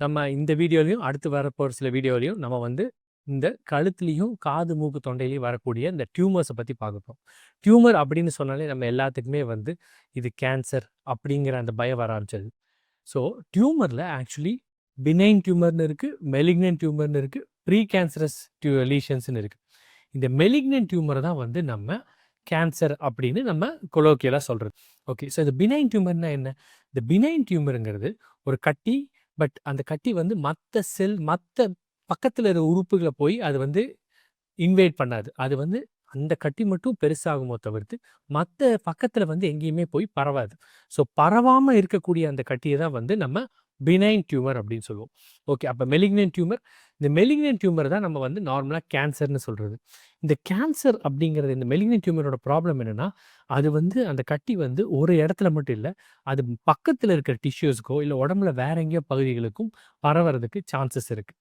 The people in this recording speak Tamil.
நம்ம இந்த வீடியோலையும் அடுத்து வரப்போகிற சில வீடியோலையும் நம்ம வந்து இந்த கழுத்துலையும் காது மூக்கு தொண்டையிலையும் வரக்கூடிய இந்த டியூமர்ஸை பற்றி பார்க்கப்போம். டியூமர் அப்படின்னு சொன்னாலே நம்ம எல்லாத்துக்குமே வந்து இது கேன்சர் அப்படிங்கிற அந்த பயம் வர ஆரம்பிச்சது. ஸோ டியூமரில் ஆக்சுவலி பினைன் டியூமர்னு இருக்குது, மெலிக்னன்ட் டியூமர்னு இருக்குது, ப்ரீ கேன்சரஸ் லீஷன்ஸ்னு இருக்குது. இந்த மெலிக்னன்ட் டியூமரை தான் வந்து நம்ம கேன்சர் அப்படின்னு நம்ம கொலோக்கியலாக சொல்கிறது. ஓகே, ஸோ இந்த பினைன் டியூமர்னா என்ன? இந்த பினைன் டியூமருங்கிறது ஒரு கட்டி. பட் அந்த கட்டி வந்து மற்ற பக்கத்தில் இருக்கிற உறுப்புகளை போய் அது வந்து இன்வைட் பண்ணாது. அது வந்து அந்த கட்டி மட்டும் பெருசாகுமோ தவிர்த்து மற்ற பக்கத்தில் வந்து எங்கேயுமே போய் பரவாது. ஸோ பரவாமல் இருக்கக்கூடிய அந்த கட்டியை தான் வந்து நம்ம பினைன் டியூமர் அப்படின்னு சொல்லுவோம். ஓகே, அப்போ மெலிக்னன்ட் டியூமர், இந்த மெலிக்னன்ட் டியூமர் தான் நம்ம வந்து நார்மலாக கேன்சர்னு சொல்கிறது. இந்த கேன்சர் அப்படிங்கிறது, இந்த மெலிக்னன்ட் டியூமரோட ப்ராப்ளம் என்னென்னா, அது வந்து அந்த கட்டி வந்து ஒரு இடத்துல மட்டும் இல்லை, அது பக்கத்தில் இருக்கிற டிஷ்யூஸ்க்கோ இல்லை உடம்புல வேற எங்கேயோ பகுதிகளுக்கும் பரவறதுக்கு சான்சஸ் இருக்குது.